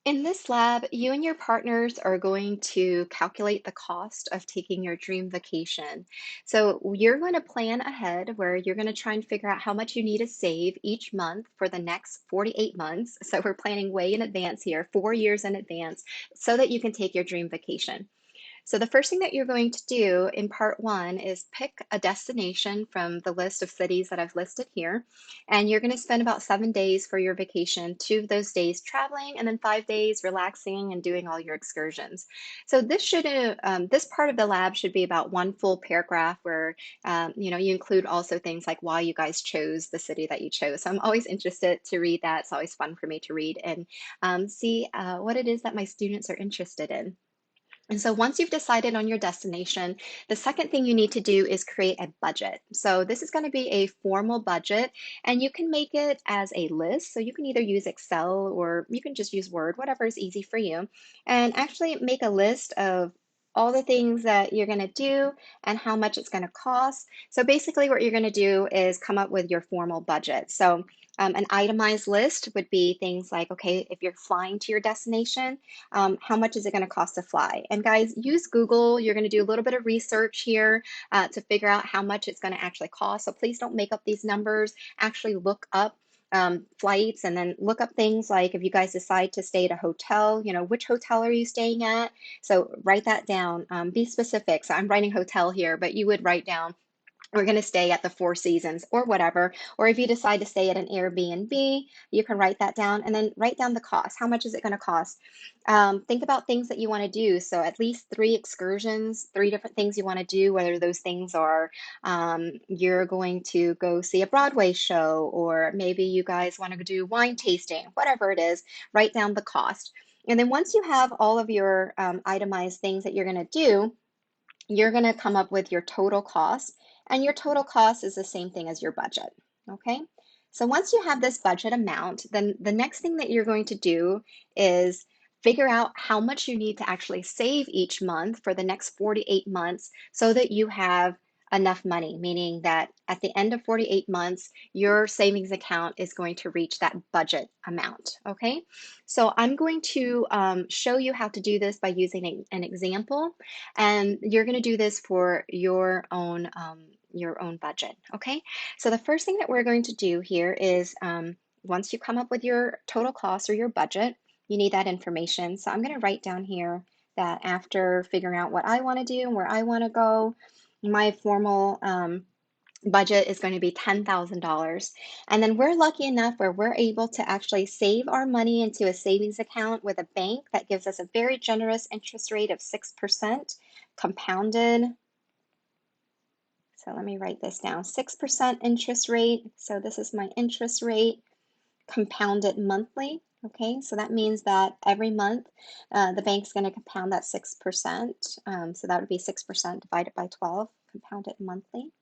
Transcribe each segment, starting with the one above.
In this lab, you and your partners are going to calculate the cost of taking your dream vacation. So you're going to plan ahead where you're going to try and figure out how much you need to save each month for the next 48 months. So we're planning way in advance here, 4 years in advance, so that you can take your dream vacation. So the first thing that you're going to do in part one is pick a destination from the list of cities that I've listed here. And you're going to spend about 7 days for your vacation, 2 of those days traveling, and then 5 days relaxing and doing all your excursions. So this part of the lab should be about one full paragraph where you include also things like why you guys chose the city that you chose. So I'm always interested to read that. It's always fun for me to read and see what it is that my students are interested in. And so once you've decided on your destination, the second thing you need to do is create a budget. So this is going to be a formal budget, and you can make it as a list. So you can either use Excel or you can just use Word, whatever is easy for you, and actually make a list of all the things that you're going to do and how much it's going to cost. So basically what you're going to do is come up with your formal budget. So an itemized list would be things like, okay, if you're flying to your destination, how much is it going to cost to fly? And guys, use Google. You're going to do a little bit of research here to figure out how much it's going to actually cost. So please don't make up these numbers. Actually look up flights and then look up things like if you guys decide to stay at a hotel, which hotel are you staying at? So write that down. Be specific. So I'm writing hotel here, but you would write down we're going to stay at the Four Seasons or whatever. Or if you decide to stay at an Airbnb, you can write that down and then write down the cost. How much is it going to cost? Think about things that you want to do. So at least 3 excursions, 3 different things you want to do, whether those things are you're going to go see a Broadway show, or maybe you guys want to do wine tasting, whatever it is, write down the cost. And then once you have all of your itemized things that you're going to do, you're going to come up with your total cost, and your total cost is the same thing as your budget. Okay, so once you have this budget amount, then the next thing that you're going to do is figure out how much you need to actually save each month for the next 48 months so that you have enough money, meaning that at the end of 48 months, your savings account is going to reach that budget amount. Okay, so I'm going to show you how to do this by using an example, and you're going to do this for your own budget. Okay, so the first thing that we're going to do here is once you come up with your total cost or your budget, you need that information. So I'm going to write down here that after figuring out what I want to do and where I want to go, my formal budget is going to be $10,000. And then we're lucky enough where we're able to actually save our money into a savings account with a bank that gives us a very generous interest rate of 6% compounded. So let me write this down, 6% interest rate. So this is my interest rate compounded monthly. Okay, so that means that every month the bank's going to compound that 6%. So that would be 6% divided by 12, compounded monthly.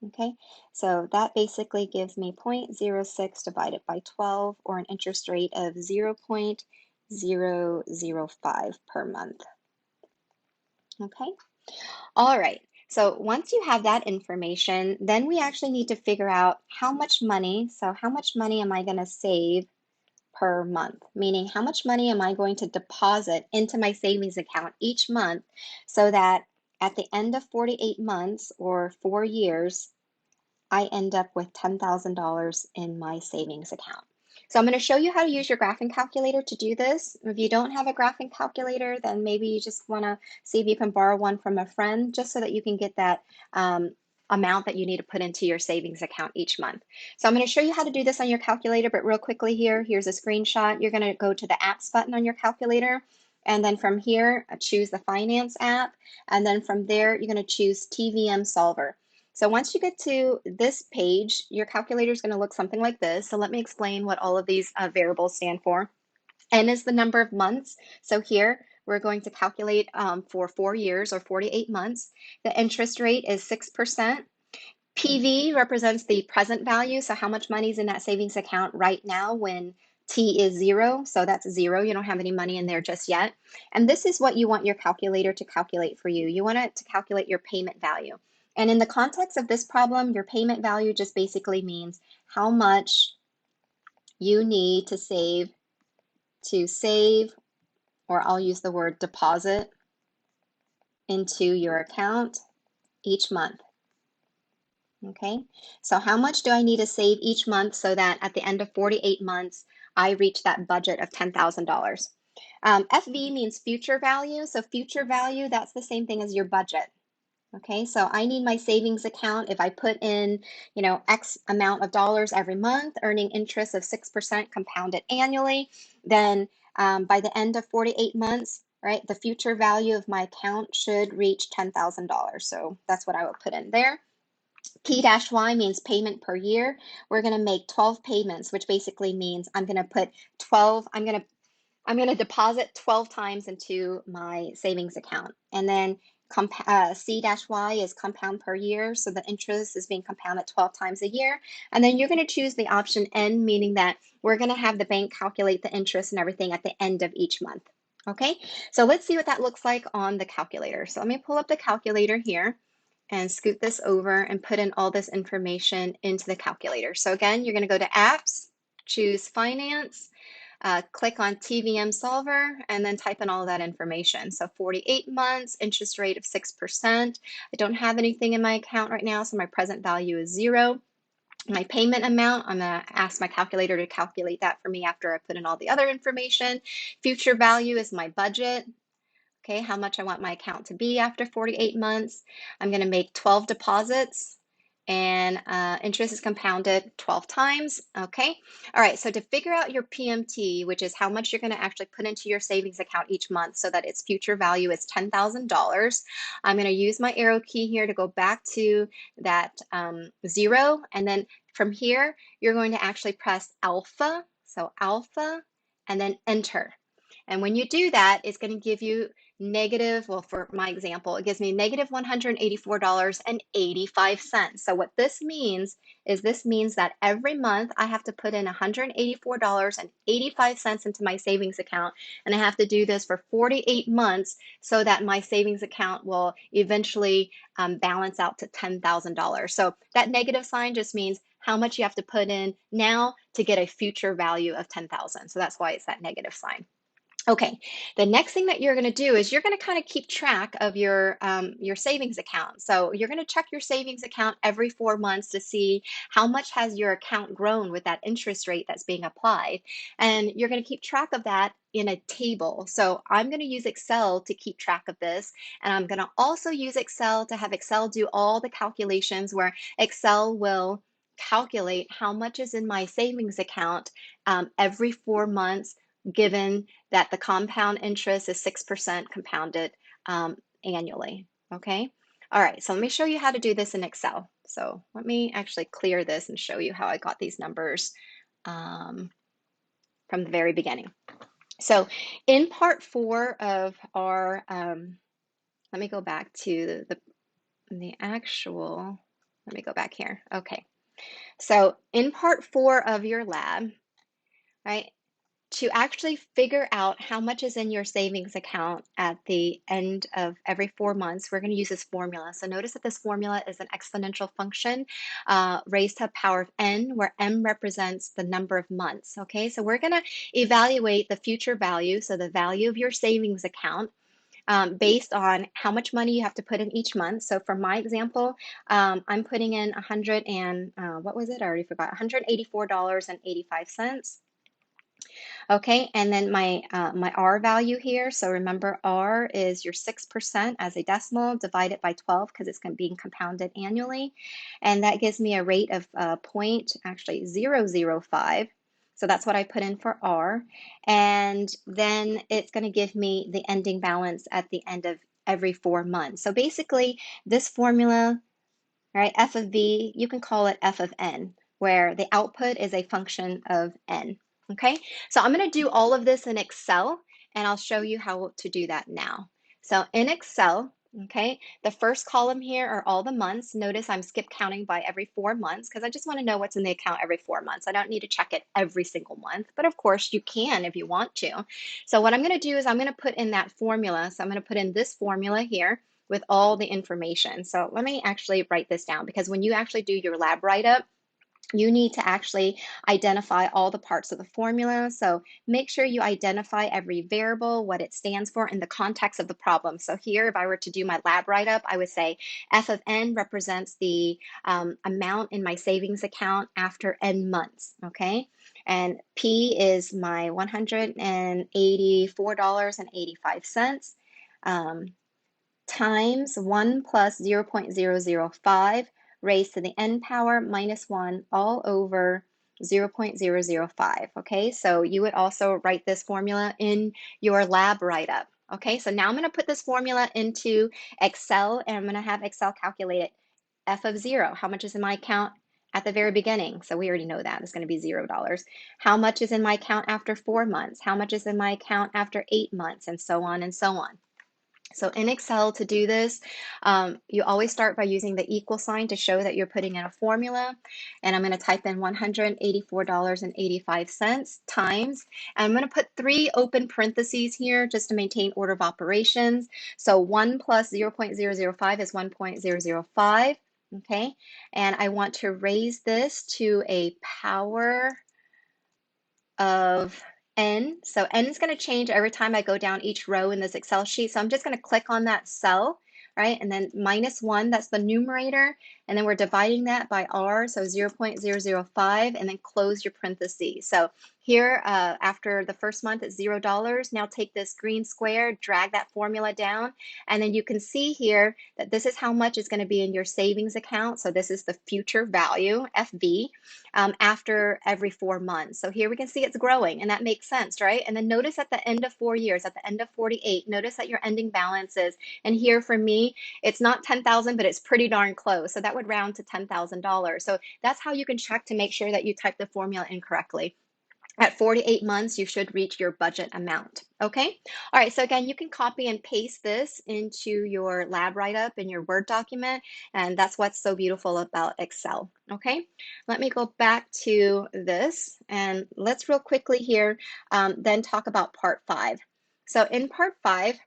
Okay, so that basically gives me 0.06 divided by 12, or an interest rate of 0.005 per month. Okay, all right. So once you have that information, then we actually need to figure out how much money. So how much money am I going to save per month? Meaning how much money am I going to deposit into my savings account each month so that at the end of 48 months or 4 years, I end up with $10,000 in my savings account. So I'm going to show you how to use your graphing calculator to do this. If you don't have a graphing calculator, then maybe you just want to see if you can borrow one from a friend just so that you can get that amount that you need to put into your savings account each month. So I'm going to show you how to do this on your calculator, but real quickly here's a screenshot. You're going to go to the apps button on your calculator, and then from here, choose the finance app, and then from there, you're going to choose TVM Solver. So once you get to this page, your calculator is going to look something like this. So let me explain what all of these variables stand for. N is the number of months. So here we're going to calculate for 4 years or 48 months. The interest rate is 6%. PV represents the present value. So how much money is in that savings account right now when T is 0. So that's 0. You don't have any money in there just yet. And this is what you want your calculator to calculate for you. You want it to calculate your payment value. And in the context of this problem, your payment value just basically means how much you need to save to save, or I'll use the word deposit, into your account each month. Okay, so how much do I need to save each month so that at the end of 48 months, I reach that budget of $10,000? FV means future value. So future value, that's the same thing as your budget. Okay, so I need my savings account. If I put in, X amount of dollars every month, earning interest of 6% compounded annually, then by the end of 48 months, right, the future value of my account should reach $10,000. So that's what I would put in there. P-Y means payment per year. We're going to make 12 payments, which basically means I'm going to put 12, I'm going to deposit 12 times into my savings account. And then C-Y is compound per year. So the interest is being compounded 12 times a year. And then you're going to choose the option N, meaning that we're going to have the bank calculate the interest and everything at the end of each month. Okay, so let's see what that looks like on the calculator. So let me pull up the calculator here and scoot this over and put in all this information into the calculator. So again, you're going to go to apps, choose finance, click on TVM solver, and then type in all that information. So 48 months, interest rate of 6%. I don't have anything in my account right now, so my present value is 0. My payment amount, I'm going to ask my calculator to calculate that for me after I put in all the other information. Future value is my budget. Okay, how much I want my account to be after 48 months. I'm going to make 12 deposits, and interest is compounded 12 times. Okay, all right, so to figure out your PMT, which is how much you're going to actually put into your savings account each month so that its future value is $10,000, I'm going to use my arrow key here to go back to that 0, and then from here, you're going to actually press alpha, so alpha, and then enter. And when you do that, it's going to give you negative, well, for my example, it gives me negative $184.85. So what this means is that every month I have to put in $184.85 into my savings account, and I have to do this for 48 months so that my savings account will eventually balance out to $10,000. So that negative sign just means how much you have to put in now to get a future value of 10,000. So that's why it's that negative sign. Okay, the next thing that you're going to do is you're going to kind of keep track of your savings account. So you're going to check your savings account every 4 months to see how much has your account grown with that interest rate that's being applied. And you're going to keep track of that in a table. So I'm going to use Excel to keep track of this. And I'm going to also use Excel to have Excel do all the calculations where Excel will calculate how much is in my savings account every 4 months, given that the compound interest is 6% compounded annually, okay? All right, so let me show you how to do this in Excel. So let me actually clear this and show you how I got these numbers from the very beginning. So in part 4 of our, let me go back to the actual, let me go back here. Okay, so in part 4 of your lab, right, to actually figure out how much is in your savings account at the end of every 4 months, we're going to use this formula. So notice that this formula is an exponential function raised to the power of n, where m represents the number of months. Okay, so we're going to evaluate the future value, so the value of your savings account, based on how much money you have to put in each month. So for my example, I'm putting in what was it? I already forgot. $184.85. Okay, and then my R value here. So remember, R is your 6% as a decimal divided by 12 because it's being compounded annually. And that gives me a rate of 0.005. So that's what I put in for R. And then it's going to give me the ending balance at the end of every 4 months. So basically, this formula, right, f of v, you can call it f of n, where the output is a function of n. Okay, so I'm going to do all of this in Excel, and I'll show you how to do that now. So in Excel, okay, the first column here are all the months. Notice I'm skip counting by every 4 months because I just want to know what's in the account every 4 months. I don't need to check it every single month, but of course you can if you want to. So what I'm going to do is I'm going to put in that formula. So I'm going to put in this formula here with all the information. So let me actually write this down, because when you actually do your lab write-up, you need to actually identify all the parts of the formula. So make sure you identify every variable, what it stands for in the context of the problem. So here, if I were to do my lab write-up, I would say f of n represents the amount in my savings account after n months, okay? And P is my $184.85 times 1 plus 0.005 raised to the n power minus 1 all over 0.005. Okay, so you would also write this formula in your lab write-up. Okay, so now I'm going to put this formula into Excel, and I'm going to have Excel calculate it. F of 0, how much is in my account at the very beginning? So we already know that it's going to be $0. How much is in my account after 4 months? How much is in my account after 8 months? And so on and so on. So in Excel, to do this, you always start by using the equal sign to show that you're putting in a formula. And I'm going to type in $184.85 times. And I'm going to put 3 open parentheses here just to maintain order of operations. So 1 plus 0.005 is 1.005. Okay. And I want to raise this to a power of n. So n is going to change every time I go down each row in this Excel sheet. So I'm just going to click on that cell, right? And then minus 1, that's the numerator. And then we're dividing that by r, so 0.005, and then close your parentheses. So here, after the first month, it's $0. Now take this green square, drag that formula down, and then you can see here that this is how much is going to be in your savings account. So this is the future value, FV, after every 4 months. So here we can see it's growing, and that makes sense, right? And then notice at the end of 4 years, at the end of 48, notice that your ending balance is, and here for me, it's not 10,000, but it's pretty darn close. So that would round to $10,000. So that's how you can check to make sure that you type the formula in correctly. At 48 months, you should reach your budget amount, okay? All right, so again, you can copy and paste this into your lab write-up in your Word document, and that's what's so beautiful about Excel, okay? Let me go back to this, and let's real quickly here then talk about part 5. So in part 5,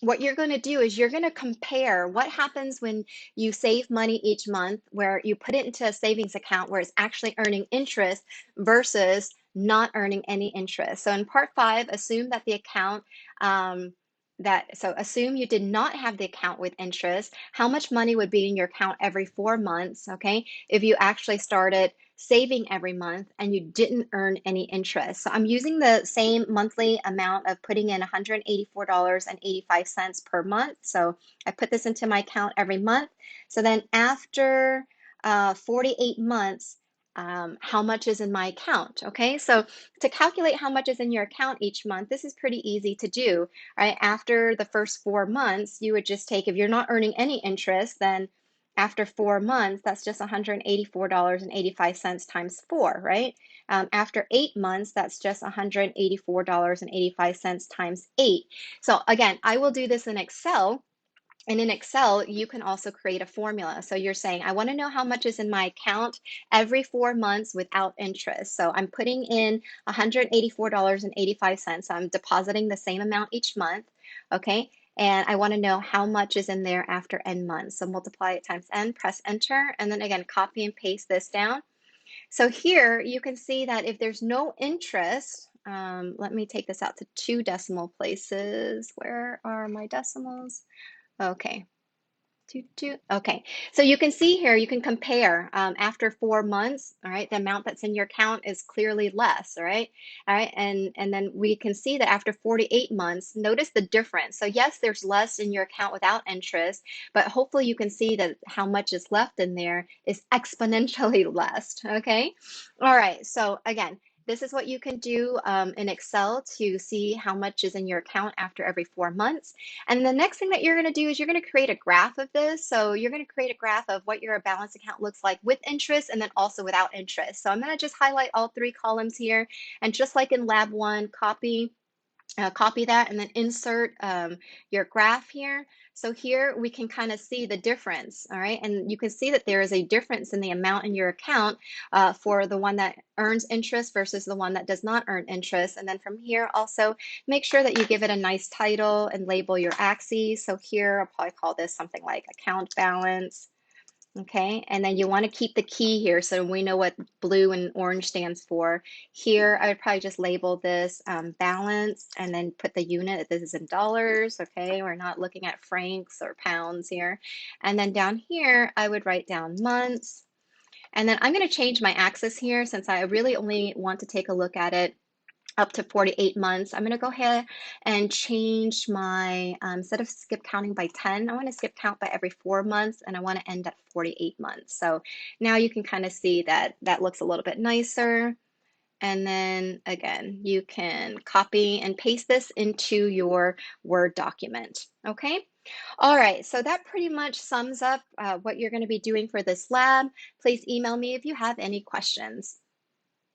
what you're going to do is you're going to compare what happens when you save money each month, where you put it into a savings account where it's actually earning interest versus not earning any interest. So in part 5, assume that the account assume you did not have the account with interest. How much money would be in your account every 4 months, okay, if you actually started saving every month and you didn't earn any interest? So I'm using the same monthly amount of putting in $184.85 per month. So I put this into my account every month. So then after 48 months, how much is in my account? Okay, so to calculate how much is in your account each month, this is pretty easy to do, right? After the first 4 months, you would just take, if you're not earning any interest, then after 4 months, that's just $184.85 times 4, right? After 8 months, that's just $184.85 times 8. So again, I will do this in Excel. And in Excel, you can also create a formula. So you're saying, I want to know how much is in my account every 4 months without interest. So I'm putting in $184.85. I'm depositing the same amount each month, okay? And I want to know how much is in there after n months. So multiply it times n, press enter, and then again, copy and paste this down. So here you can see that if there's no interest, let me take this out to 2 decimal places. Where are my decimals? Okay. Okay, so you can see here, you can compare after 4 months, all right, the amount that's in your account is clearly less, all right, and then we can see that after 48 months, notice the difference. So yes, there's less in your account without interest, but hopefully you can see that how much is left in there is exponentially less, okay? All right, so again, this is what you can do in Excel to see how much is in your account after every 4 months. And the next thing that you're going to do is you're going to create a graph of this. So you're going to create a graph of what your balance account looks like with interest and then also without interest. So I'm going to just highlight all 3 columns here. And just like in Lab 1, copy that and then insert your graph here. So here we can kind of see the difference, all right? And you can see that there is a difference in the amount in your account for the one that earns interest versus the one that does not earn interest. And then from here also make sure that you give it a nice title and label your axes. So here I'll probably call this something like account balance. Okay, and then you want to keep the key here so we know what blue and orange stands for. Here, I would probably just label this balance and then put the unit. This is in dollars, okay? We're not looking at francs or pounds here. And then down here, I would write down months. And then I'm going to change my axis here since I really only want to take a look at it up to 48 months. I'm going to go ahead and change my, instead of skip counting by 10, I want to skip count by every 4 months, and I want to end at 48 months. So now you can kind of see that that looks a little bit nicer. And then again, you can copy and paste this into your Word document. Okay. All right. So that pretty much sums up what you're going to be doing for this lab. Please email me if you have any questions.